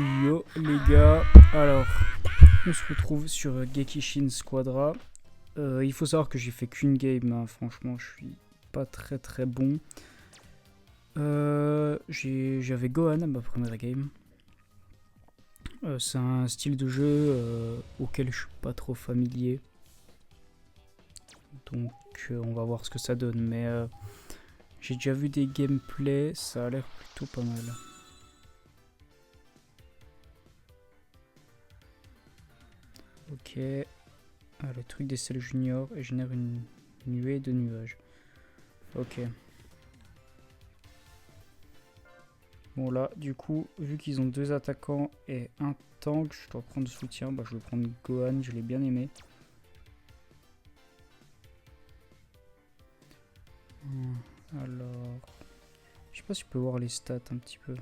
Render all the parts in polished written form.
Yo les gars, alors on se retrouve sur Gekishin Squadra. Il faut savoir que j'ai fait qu'une game, hein. Franchement je suis pas très bon. J'avais Gohan à ma première game. C'est un style de jeu auquel je suis pas trop familier. Donc on va voir ce que ça donne. Mais j'ai déjà vu des gameplays, ça a l'air plutôt pas mal. Ok, le truc des selles juniors et génère une nuée de nuages. Ok. Bon là, du coup, vu qu'ils ont deux attaquants et un tank, je dois prendre soutien. Bah je vais prendre Gohan, je l'ai bien aimé. Alors, je sais pas si je peux voir les stats un petit peu,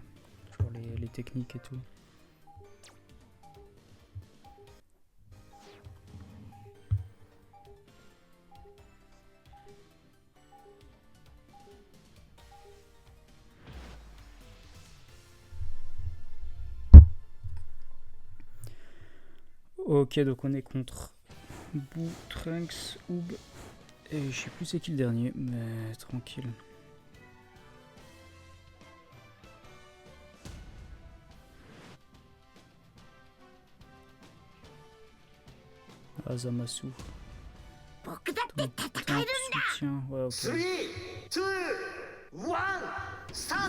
genre les techniques et tout. Ok, donc on est contre Boo, Trunks, Oob, et je sais plus c'est qui le dernier, mais tranquille. Ah, Zamasu. Soutien, ouais, ok.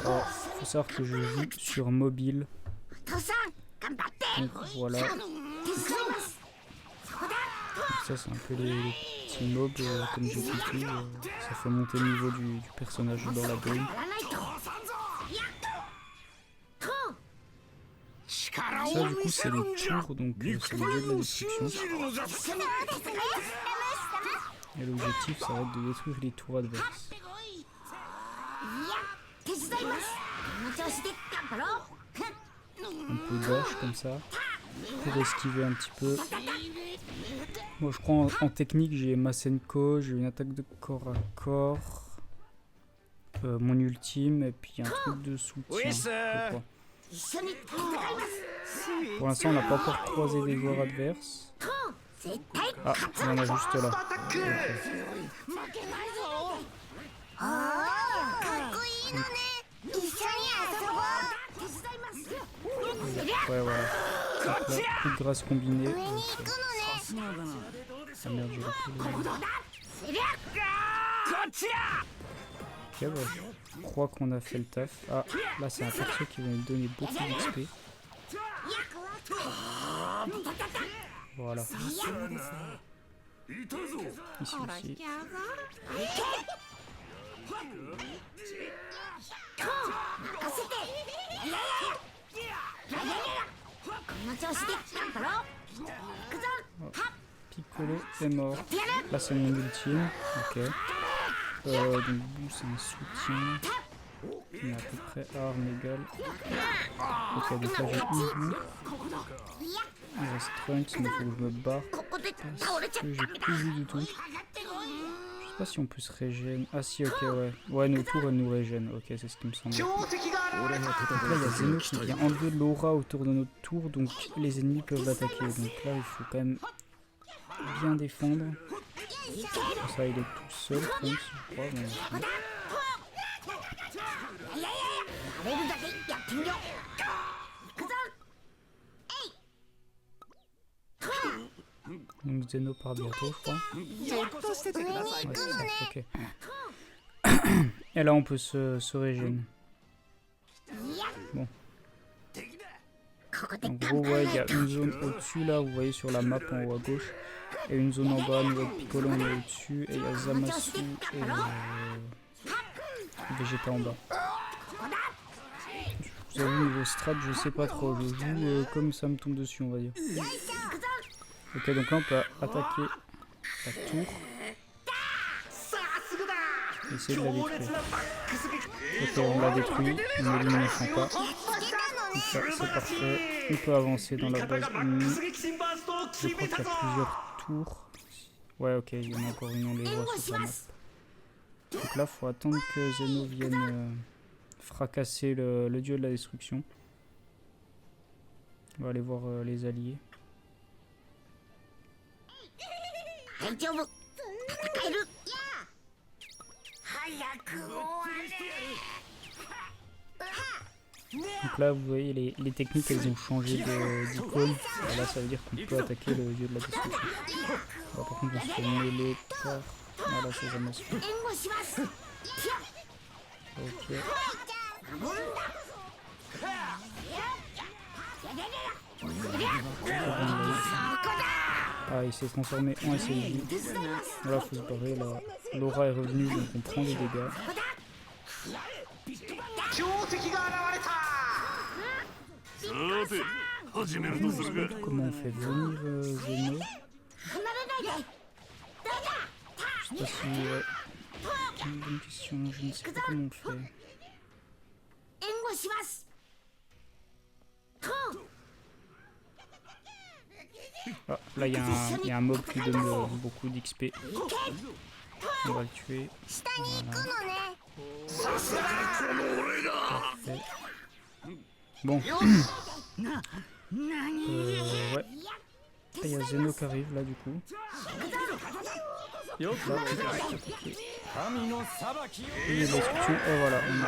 Alors, faut savoir que je joue sur mobile. Donc voilà. Donc ça c'est un peu les petits mobs, comme j'ai compris, ça fait monter le niveau du personnage dans la game. Ça du coup c'est les tours, donc c'est le dieu de la destruction. Et l'objectif ça va être de détruire les tours adverses. On peut dash comme ça, pour esquiver un petit peu. Moi je crois en technique j'ai Masenko, j'ai une attaque de corps à corps, mon ultime et puis un truc de soutien, je crois. Pour l'instant on n'a pas encore croisé des joueurs adverses. Ah, il y en a juste là. Ouais, voilà. Donc là, coup de grâce combiné. Ah merde, j'ai ok, bah, je crois qu'on a fait le taf. Ah, là c'est un perso qui va me donner beaucoup d'XP. Voilà. Ici aussi. Oh. Piccolo est mort. Là c'est mon ultime. Ok. Donc c'est un soutien. Il est à peu près arme égale. Ok, donc là j'ai Ubu. Il reste Trunks, mais il faut que je me barre. Parce que j'ai plus vu du tout. Je sais pas si on peut se régénérer. Ah si, ok, ouais. Ouais, nos tours elles nous régènent. Ok, c'est ce qui me semble. Donc là il y a Zeno qui vient enlever l'aura autour de notre tour, donc les ennemis peuvent l'attaquer. Donc là il faut quand même bien défendre. Comme ça il est tout seul, Trunks, je crois. Bon, donc Zeno part bientôt, je crois. Ouais, c'est ça, ok. Et là on peut se régénérer. Bon. En gros, ouais, il y a une zone au-dessus là, vous voyez sur la map en haut à gauche. Et une zone en bas, nous avec Piccolo on est au-dessus. Et il y a Zamasu et Vegeta en bas. Je vous avoue, niveau strat, je sais pas trop. Je joue comme ça me tombe dessus, on va dire. Ok, donc là on peut attaquer la tour. Essayer de la détruire. Ok, on l'a détruit. On élimine son pas. Donc ça, c'est parfait. On peut avancer dans la base ennemie. Je crois qu'il y a plusieurs tours. Ouais, ok, il y en a encore une, on les voit sur la map. Donc là, faut attendre que Zeno vienne fracasser le dieu de la destruction. On va aller voir les alliés. Donc là vous voyez les techniques, elles ont changé d'icône. Là ça veut dire qu'on peut attaquer le dieu de la destruction. Là, par contre on se fait mêler par... Voilà, c'est Zamasu. Ok. Ah, il s'est transformé en SLJ. Là faut se barrer, là l'aura est revenue donc on prend les dégâts. Comment on fait venir Zeno? Je sais pas si... une bonne question, je ne sais pas comment on fait. Ah, là il y a un mob qui donne beaucoup d'XP. On va le tuer. Voilà. Parfait. Bon. Ouais. Il y a Zeno qui arrive là du coup. Là, et les destructions. Et voilà, on a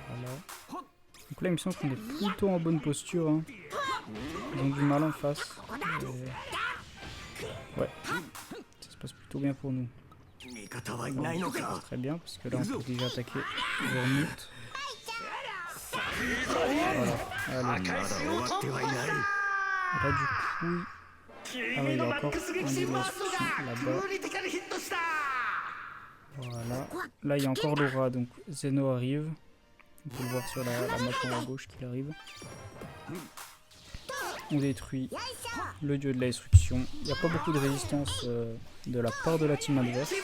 voilà. Donc là il me semble qu'on est plutôt en bonne posture. Hein. Ils ont du mal en face. Ouais. Ça se passe plutôt bien pour nous. Bon, très bien parce que là on peut déjà attaquer Vermouth. Voilà, allez. Là du coup... Ah oui, il y a encore un des destructions là-bas. Voilà. Là il y a encore l'aura, donc Zeno arrive. On peut le voir sur la map en haut à gauche qu'il arrive. On détruit le dieu de la destruction. Il n'y a pas beaucoup de résistance de la part de la team adverse.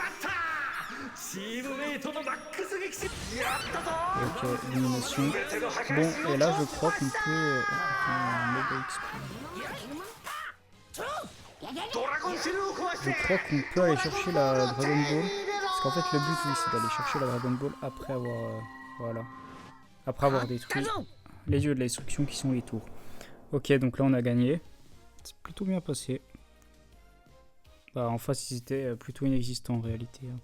Ok, élimination. Bon, et là je crois qu'on peut... Je crois qu'on peut aller chercher la Dragon Ball. Parce qu'en fait le but oui, c'est d'aller chercher la Dragon Ball après avoir... voilà. Après avoir détruit les dieux de la destruction qui sont les tours. Ok, donc là on a gagné. C'est plutôt bien passé. Bah, en face ils étaient plutôt inexistants en réalité. Hein.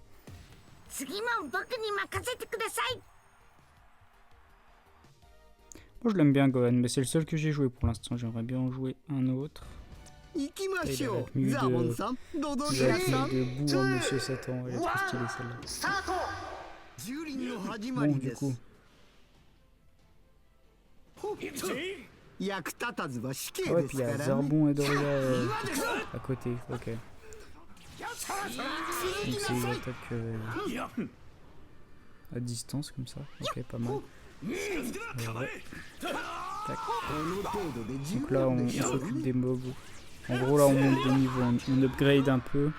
Moi je l'aime bien Gohan, mais c'est le seul que j'ai joué pour l'instant. J'aimerais bien en jouer un autre. Et il a la tenue de boue en Monsieur Satan. Elle est trop stylée celle-là. Bon du coup. Ah ouais, puis il y a Zarbon et Doria à côté, ok. Donc c'est une attaque à distance comme ça, ok, pas mal. Ouais. Tac. Donc là on s'occupe des mobs. En gros là on monte de niveau, on upgrade un peu.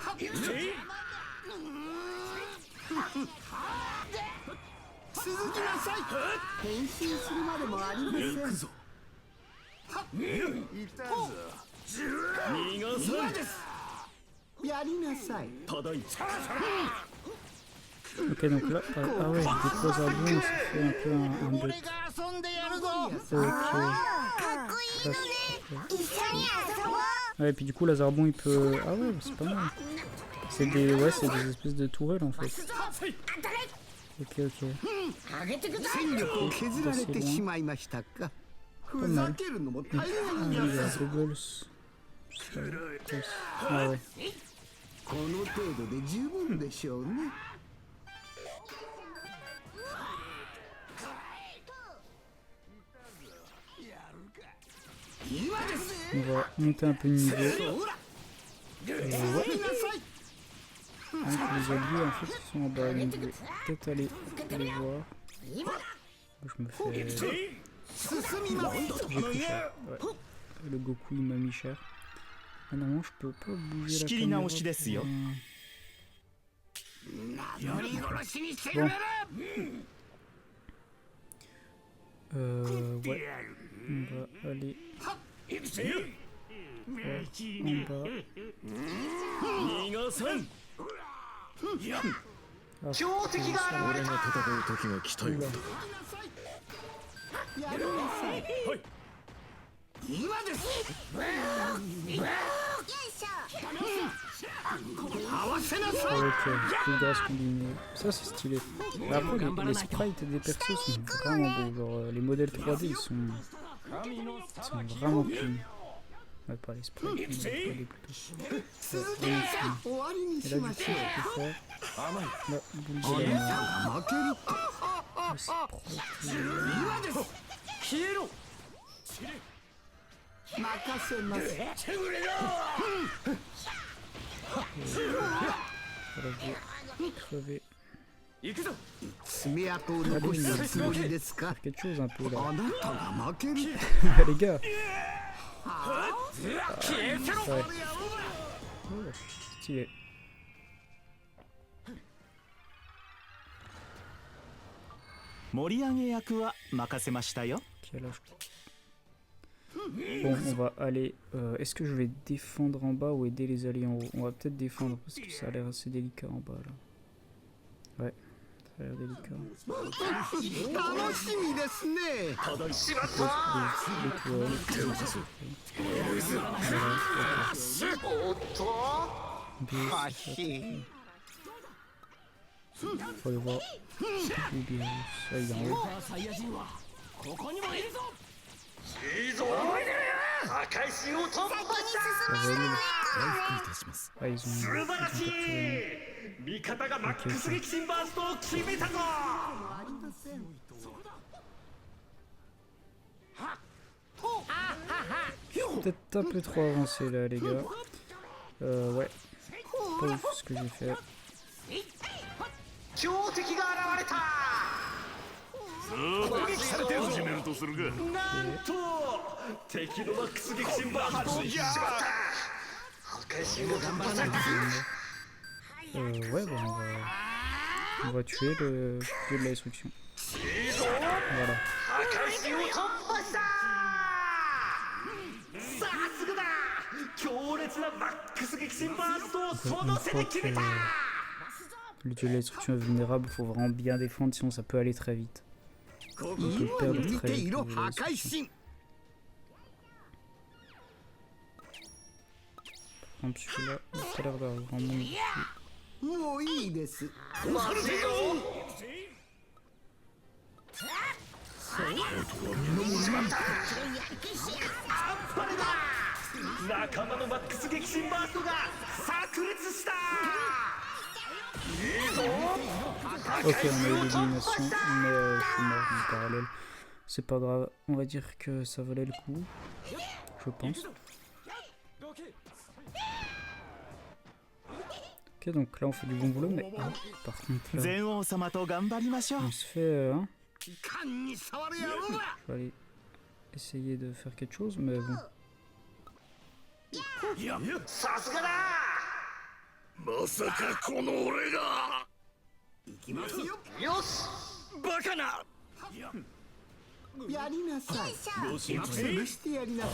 Ok, donc là, ah ouais, je dépose à bout, ça fait un peu un but. Ok. Ouais, et puis du coup, la Zarbon il peut. Ah ouais, c'est pas mal. C'est des, ouais, c'est des espèces de tourelles en fait. Ok, ok. Pas mal. Ah oui, il y a Bubbles. Ah ouais. On va monter un peu de niveau. Ouais. Donc les alliés en fait ils sont en bas, donc je vais peut-être aller les voir. Je me fais... J'ai pris cher, ouais. Le Goku il m'a mis cher. Ah non, je peux pas bouger la caméra. Bon. Ouais. On va aller... en bas. Ah, 強敵が現れた。戦う時が来たようだ。今です。合わせなさい。 avec plus de grâce combinée. Ça c'est stylé. Mais après les sprites des persos sont vraiment beaux. Genre les modèles 3D ils sont vraiment clean. Ouais, pas les sprites, les modèles 3D plutôt. Ouais, vraiment clean. Et là du coup je peux faire la boule de la mort. Le sprite. 消えろ。任せます。 Crever. 行くぞ。爪痕を残したつもりですか。 Quelque chose un peu là. あなたが負ける。 Les gars. Ouais. Oh, stylé. 盛り上げ役は任せましたよ。 Ok, là, bon, on va aller. Est-ce que je vais défendre en bas ou aider les alliés en haut? On va peut-être défendre parce que ça a l'air assez délicat en bas là. Ouais, ça a l'air délicat. 楽しみですね。 Faut aller voir. Ubius. Ah, il est en haut. サイヤ人はここにもいるぞ。いいぞ。破壊神を突破した。 Ça va aller. 回復いたします。 Ah, ils ont capturé. 味方がマックス撃心バーストを決めたぞ。 Peut-être un peu trop avancé là, les gars. Ouais. Pas ouf ce que j'ai fait. 強敵が現れた。攻撃されて始めるとするが。なんと敵のマックス撃心バーストをしまった。破壊神を頑張らないと。 Ouais, bon, on va tuer le dieu de la destruction. Voilà. 破壊神を突破した。さすがだ。強烈なマックス撃心バーストをその背で決めた。 Le dieu de la destruction est vulnérable, faut vraiment bien défendre, sinon ça peut aller très vite. On peut perdre très vite. Le dieu de la destruction. Par contre, celui-là, il a pas l'air d'avoir vraiment dessus. もういいです。 仲間のマックス撃心バーストが炸裂した。 Ok, on a eu l'élimination, mais je suis mort en parallèle. C'est pas grave, on va dire que ça valait le coup, je pense. Ok, donc là on fait du bon boulot, mais par contre là, 全王様と頑張りましょう。 on se fait... hein, 勘に触る野郎だ。 je vais aller essayer de faire quelque chose, mais bon. さすがだ。まさかこの俺が。行きますよ。よし。バカな。やりなさい。潰してやりなさ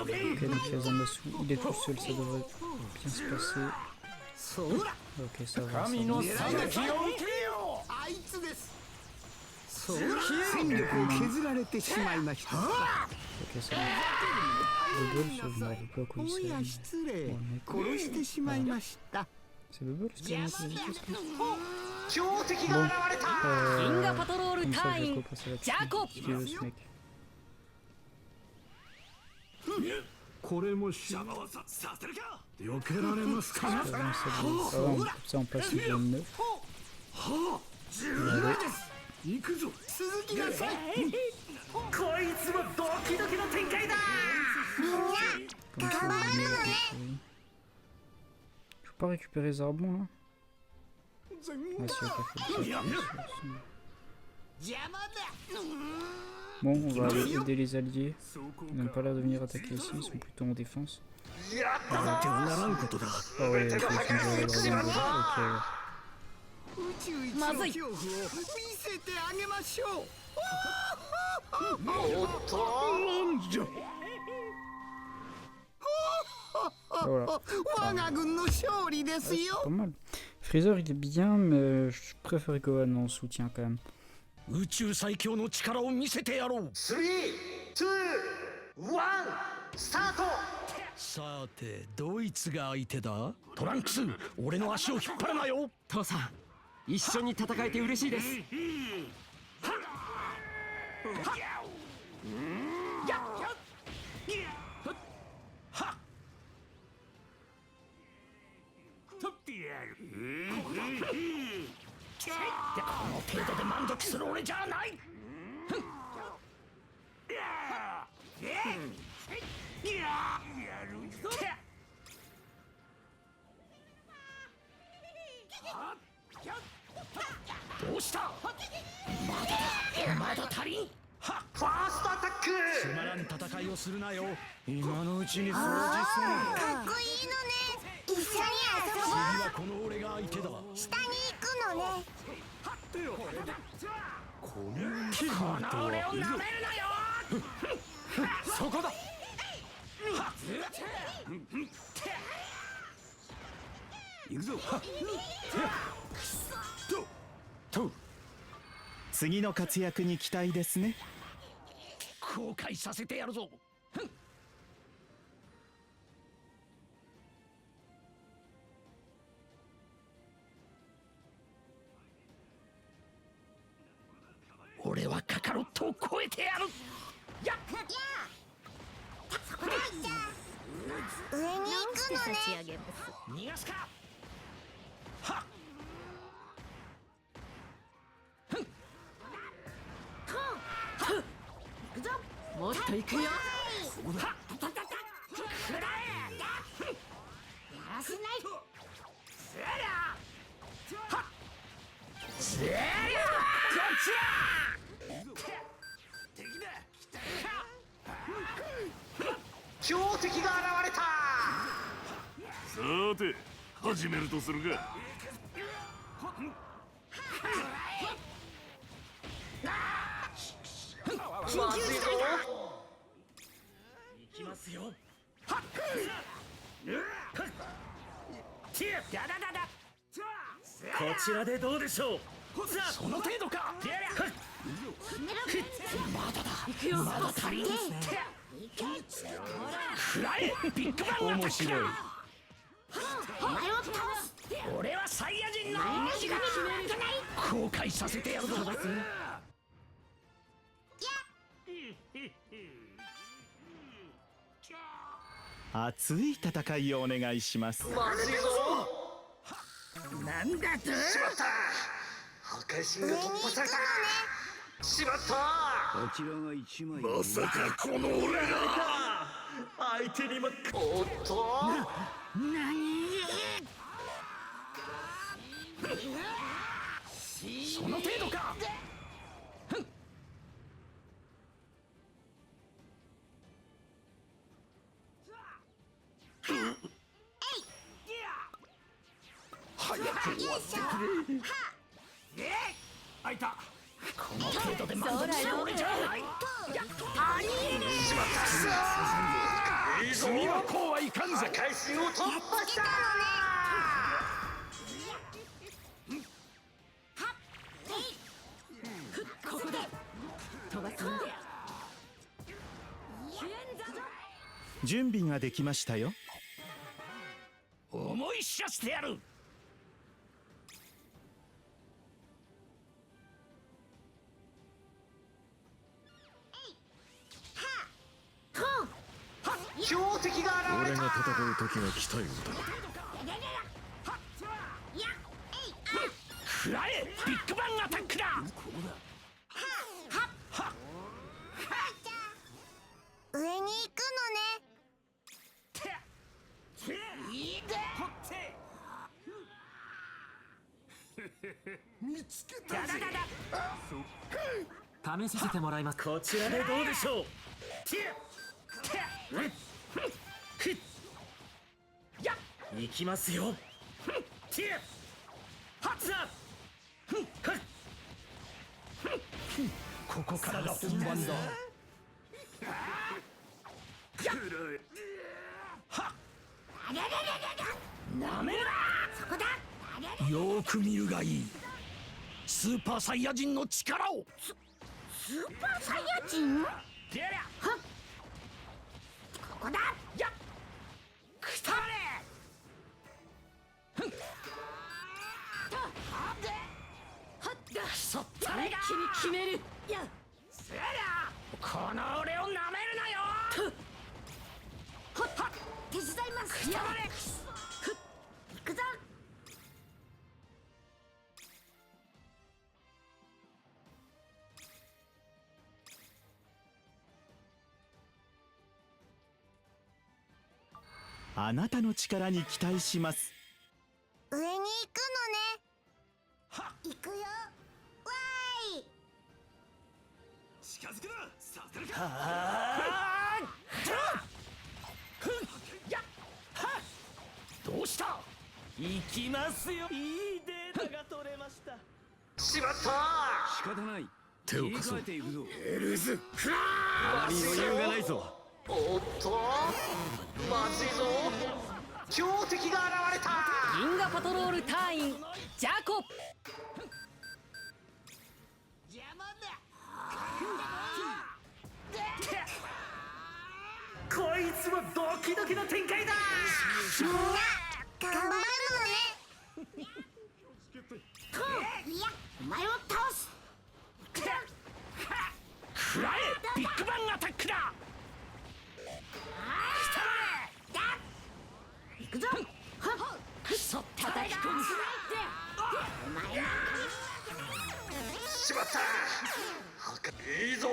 Ok, donc il y a Zamasu, il est tout seul, ça devrait bien se passer. い。そうだ。 Ok, ça va, ça va. 狙いなさい。あいつです。そうだ。戦力を削られてしまいました。 Ok, ça va. Bubble, ça je me rappelle pas à quoi il おや sert. 失礼。殺してしまいました。 C'est Bubble, c'est vraiment que j'ai fait ça. 強敵が現れた。 Comme パトロール ça, 隊 je 員 vais passer là-dessus. ジャコブ Ce qu'il veut, ce mec. これもし邪魔はさせるか。避けられますか。 Ça va, comme ça, on passe le zone 9. Allez. 行くぞ。続きなさい。こいつもドキドキの展開だ。 Comme ça, on met la souris. Je peux pas récupérer Zarbon là? Ah si, ok, bon, on va aller aider les alliés. Ils n'ont pas l'air de venir attaquer ici, ils sont plutôt en défense. やったぞ。ならんことだ。 Ah ouais, ok, ils sont déjà là, Dragon Ball. Ok, 宇宙一の恐怖を見せてあげましょう。おっと。なんじゃ。 voilà. 我が軍の勝利ですよ。Pas mal. Freezer il est bien, mais je préfère Gohan en soutien quand même. 宇宙最強の力を見せてやろう。3、2、1、スタート。さてドイツが相手だ。トランクス、俺の足を引っ張るなよ。父さん、一緒に戦えて嬉しいです。この程度で満足する俺じゃない。どうした。まだ足りん。ファーストアタック。つまらん戦いをするなよ。今のうちに掃除する。かっこいいのね。一緒に遊ぼう。次はこの俺が相手だ。下に行くのね。この俺を舐めるなよ。そこだ。行くぞ。次の活躍に期待ですね。後悔させてやるぞ。俺はカカロットを超えてやる。やっ、そこだ。上に行くのね。逃がすか。はっ。もっと行くよ。強敵が現れた。さて始めるとするか。まずいぞ。行きますよ。こちらでどうでしょう。その程度か。まだだ。行くよ。まだ足りん。くらえ。ビッグバンアタック。俺はサイヤ人の後悔させてやるぞ。熱い戦いをお願いします。まずいぞ。なんだと。しまった。破壊神が突破された。しまった。こちらが一枚。まさかこの俺が相手にも。おっと。その程度か。早く終わってくれ。開いた。この程度で満足する俺じゃない。ありえねえ。次はこうはいかんぞ。破壊神を突破した。ここで飛ばすんだ。準備ができましたよ。思い知らせてやる。強敵が現れた。俺が戦う時が来たようだ。くらえ。ビッグバンアタックだ。上に行くのね。見つけたぜ。試させてもらいます。こちらでどうでしょう。行きますよ。ここからが本番だ。なめるな。そこだ。よく見るがいい。スーパーサイヤ人の力を。スーパーサイヤ人？てりゃはっ、ここだ。やっくたれ。ふんはっだそったれが。一気に決める。やせやこの俺をなめるなよ。ほっ、手伝います。くたれ。行くぞ。あなたの力に期待します。上に行くのね。行くよ。わーい。近づくなさせるか。どうした。行きますよ。いいデータが取れました。しまった仕方ない。手を貸そう。ていくぞ。エルズフラあまり余裕がないぞ。おっとまずいぞ強敵が現れた銀河パトロール隊員ジャコ。こいつもドキドキの展開だみんな頑張るのね。いや、お前を倒す。行くぞ。食らえ。ビッグバンアタックだ。行くぞ。くそ叩き込む。お前のしまったいいぞな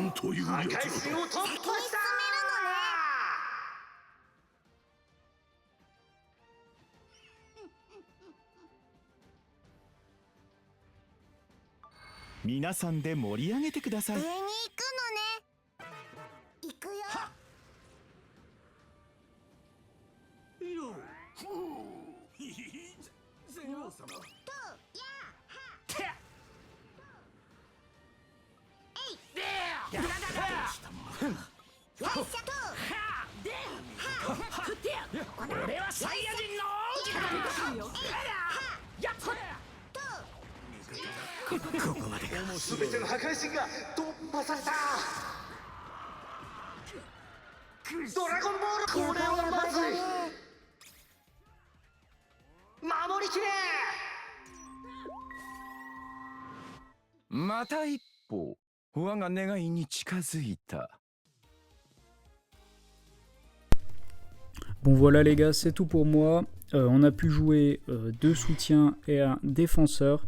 んという破やつだ。壊神を突破した先に進めるのね。皆さんで盛り上げてください。上に行くのね。行くよ。ゼロ様。と、やー、てえい。よっしゃと。俺はサイヤ人の王子だ。やっここまでか。全ての破壊神が突破されたドラゴンボールこれはまずい守りきれまた一歩我が願いに近づいた。 Bon voilà les gars, c'est tout pour moi. On a pu jouer 2 soutiens et un défenseur.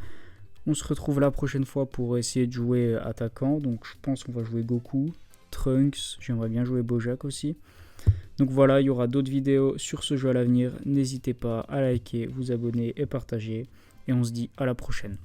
On se retrouve la prochaine fois pour essayer de jouer attaquant. Donc je pense qu'on va jouer Goku, Trunks, j'aimerais bien jouer Bojack aussi. Donc voilà, il y aura d'autres vidéos sur ce jeu à l'avenir. N'hésitez pas à liker, vous abonner et partager. Et on se dit à la prochaine.